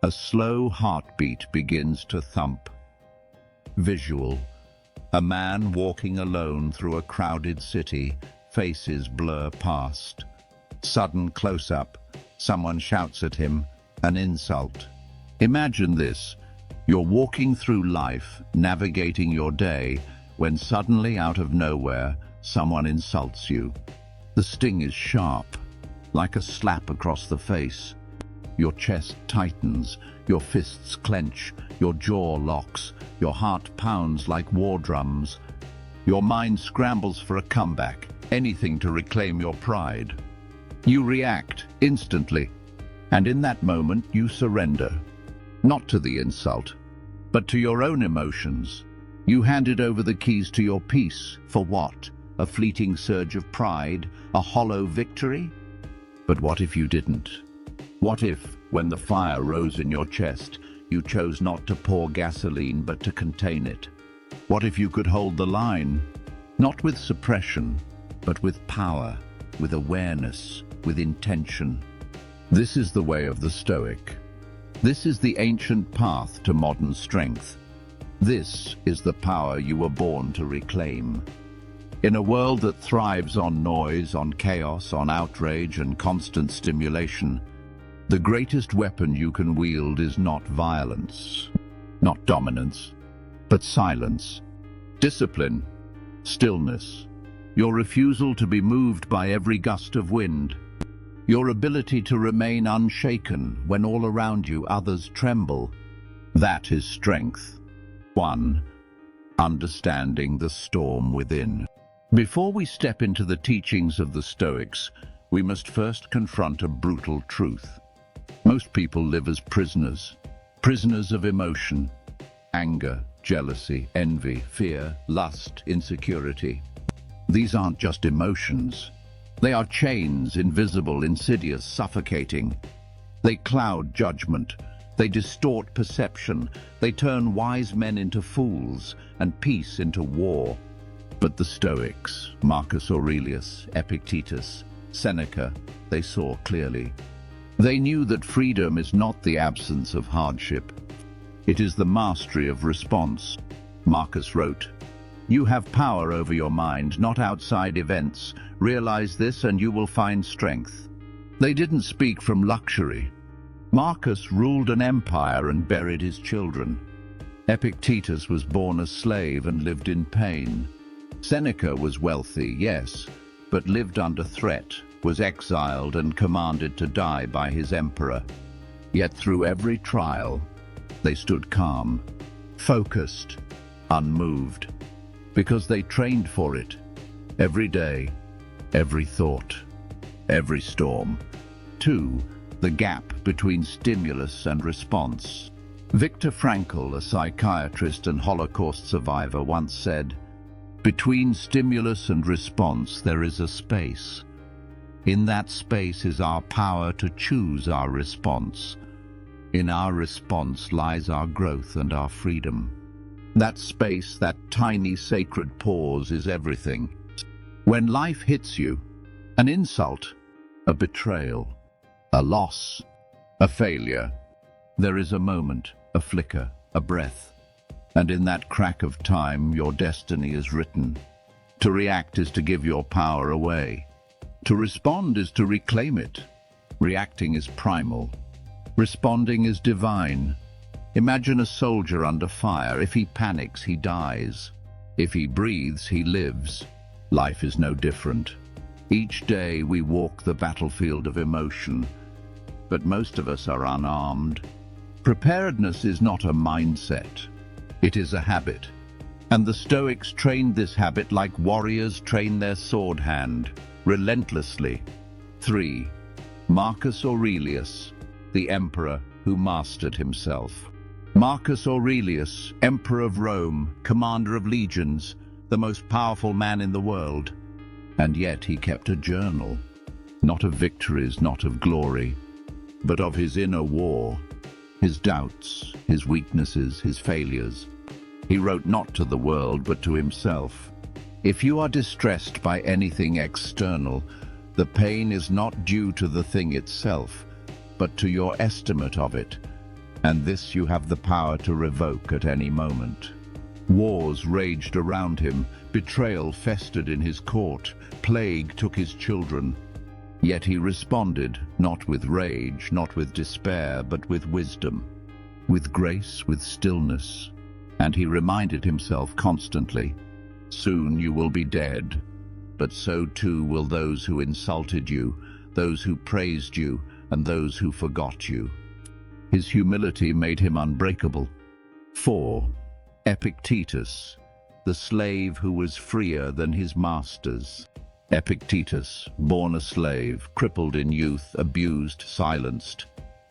A slow heartbeat begins to thump. Visual. A man walking alone through a crowded city, faces blur past. Sudden close-up. Someone shouts at him, an insult. Imagine this. You're walking through life, navigating your day, when suddenly out of nowhere, someone insults you. The sting is sharp, like a slap across the face. Your chest tightens, your fists clench, your jaw locks, your heart pounds like war drums. Your mind scrambles for a comeback, anything to reclaim your pride. You react instantly, and in that moment you surrender. Not to the insult, but to your own emotions. You handed over the keys to your peace. For what? A fleeting surge of pride? A hollow victory? But what if you didn't? What if, when the fire rose in your chest, you chose not to pour gasoline but to contain it? What if you could hold the line? Not with suppression, but with power, with awareness, with intention. This is the way of the Stoic. This is the ancient path to modern strength. This is the power you were born to reclaim. In a world that thrives on noise, on chaos, on outrage and constant stimulation, the greatest weapon you can wield is not violence, not dominance, but silence, discipline, stillness, your refusal to be moved by every gust of wind, your ability to remain unshaken when all around you others tremble. That is strength. 1. Understanding the storm within. Before we step into the teachings of the Stoics, we must first confront a brutal truth. Most people live as prisoners, prisoners of emotion, anger, jealousy, envy, fear, lust, insecurity. These aren't just emotions. They are chains, invisible, insidious, suffocating. They cloud judgment. They distort perception. They turn wise men into fools and peace into war. But the Stoics, Marcus Aurelius, Epictetus, Seneca, they saw clearly. They knew that freedom is not the absence of hardship. It is the mastery of response. Marcus wrote, "You have power over your mind, not outside events. Realize this and you will find strength." They didn't speak from luxury. Marcus ruled an empire and buried his children. Epictetus was born a slave and lived in pain. Seneca was wealthy, yes, but lived under threat, was exiled and commanded to die by his emperor. Yet through every trial, they stood calm, focused, unmoved, because they trained for it. Every day, every thought, every storm. 2. The gap between stimulus and response. Viktor Frankl, a psychiatrist and Holocaust survivor, once said, "Between stimulus and response there is a space. In that space is our power to choose our response. In our response lies our growth and our freedom." That space, that tiny sacred pause, is everything. When life hits you, an insult, a betrayal, a loss, a failure, there is a moment, a flicker, a breath. And in that crack of time, your destiny is written. To react is to give your power away. To respond is to reclaim it. Reacting is primal. Responding is divine. Imagine a soldier under fire. If he panics, he dies. If he breathes, he lives. Life is no different. Each day we walk the battlefield of emotion, but most of us are unarmed. Preparedness is not a mindset. It is a habit. And the Stoics trained this habit like warriors train their sword hand, relentlessly. 3. Marcus Aurelius, the emperor who mastered himself. Marcus Aurelius, emperor of Rome, commander of legions, the most powerful man in the world. And yet he kept a journal, not of victories, not of glory, but of his inner war, his doubts, his weaknesses, his failures. He wrote not to the world, but to himself. If you are distressed by anything external, the pain is not due to the thing itself, but to your estimate of it. and this you have the power to revoke at any moment. Wars raged around him, betrayal festered in his court, plague took his children. Yet he responded, not with rage, not with despair, but with wisdom, with grace, with stillness. And he reminded himself constantly, "Soon you will be dead, but so too will those who insulted you, those who praised you, and those who forgot you." His humility made him unbreakable. 4. Epictetus, the slave who was freer than his masters. Epictetus, born a slave, crippled in youth, abused, silenced.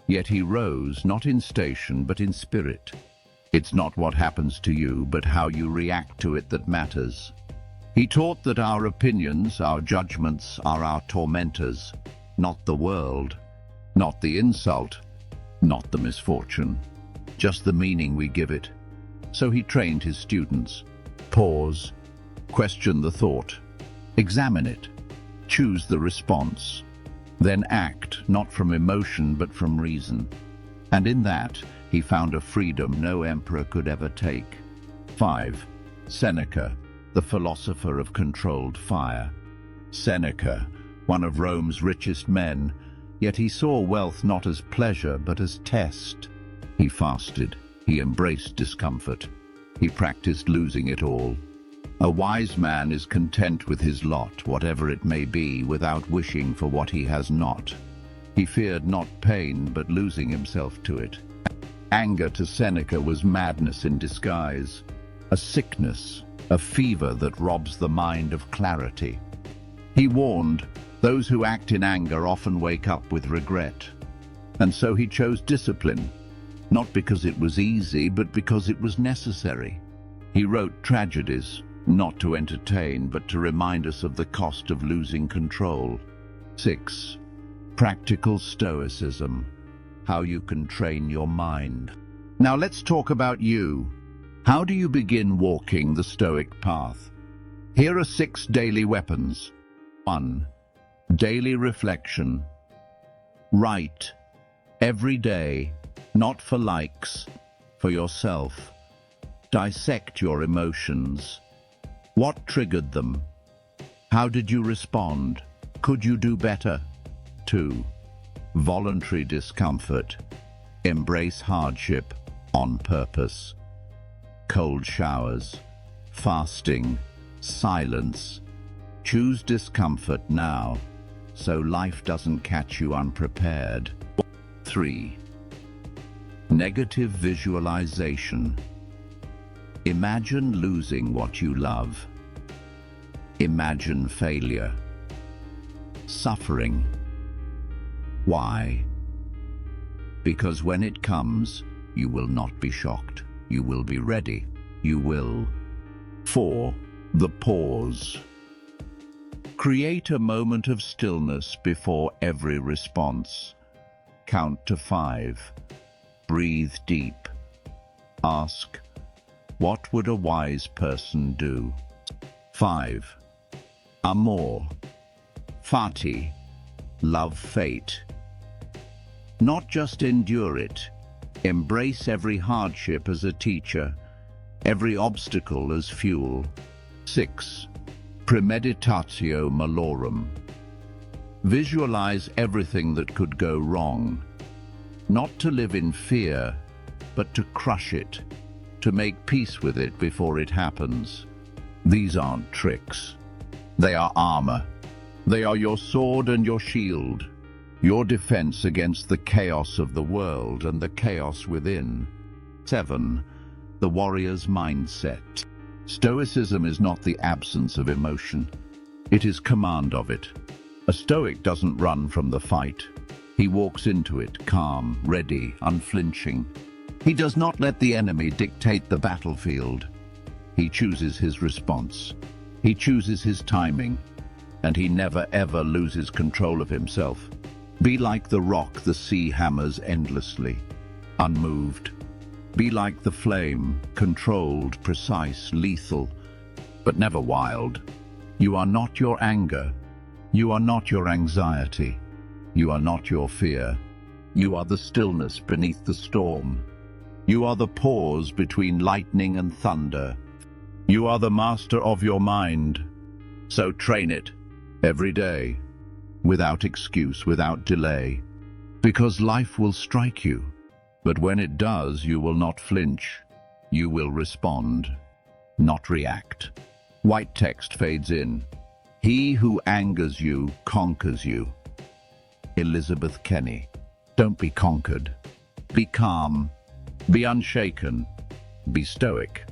Yet he rose, not in station, but in spirit. It's not what happens to you, but how you react to it that matters. He taught that our opinions, our judgments, are our tormentors, not the world, not the insult, not the misfortune, just the meaning we give it. So he trained his students. Pause, question the thought, examine it, choose the response, then act, not from emotion but from reason. And in that, he found a freedom no emperor could ever take. 5. Seneca, the philosopher of controlled fire. Seneca, one of Rome's richest men, yet he saw wealth not as pleasure but as test. He fasted, he embraced discomfort, he practiced losing it all. A wise man is content with his lot, whatever it may be, without wishing for what he has not. He feared not pain, but losing himself to it. Anger to Seneca was madness in disguise, a sickness, a fever that robs the mind of clarity. He warned, those who act in anger often wake up with regret. And so he chose discipline, not because it was easy, but because it was necessary. He wrote tragedies, not to entertain, but to remind us of the cost of losing control. 6. Practical Stoicism, how you can train your mind. Now let's talk about you. How do you begin walking the Stoic path? Here are 6 daily weapons. 1. Daily reflection. Write every day, not for likes, for yourself. Dissect your emotions. What triggered them? How did you respond? Could you do better? 2. Voluntary discomfort. Embrace hardship on purpose. Cold showers, fasting, silence. Choose discomfort now, so life doesn't catch you unprepared. 3. Negative visualization. Imagine losing what you love. Imagine failure. Suffering. Why? Because when it comes, you will not be shocked. You will be ready. You will. 4. The pause. Create a moment of stillness before every response. Count to 5. Breathe deep. Ask, what would a wise person do? 5. Amor. Fati. Love fate. Not just endure it. Embrace every hardship as a teacher, every obstacle as fuel. 6. Premeditatio malorum. Visualize everything that could go wrong. Not to live in fear, but to crush it, to make peace with it before it happens. These aren't tricks. They are armor. They are your sword and your shield, your defense against the chaos of the world and the chaos within. 7. The warrior's mindset. Stoicism is not the absence of emotion. It is command of it. A Stoic doesn't run from the fight. He walks into it, calm, ready, unflinching. He does not let the enemy dictate the battlefield. He chooses his response. He chooses his timing. And he never ever loses control of himself. Be like the rock the sea hammers endlessly, unmoved. Be like the flame, controlled, precise, lethal, but never wild. You are not your anger. You are not your anxiety. You are not your fear. You are the stillness beneath the storm. You are the pause between lightning and thunder. You are the master of your mind. So train it every day, without excuse, without delay, because life will strike you. But when it does, you will not flinch. You will respond, not react. White text fades in. He who angers you conquers you. Elizabeth Kenny. Don't be conquered. Be calm. Be unshaken. Be stoic.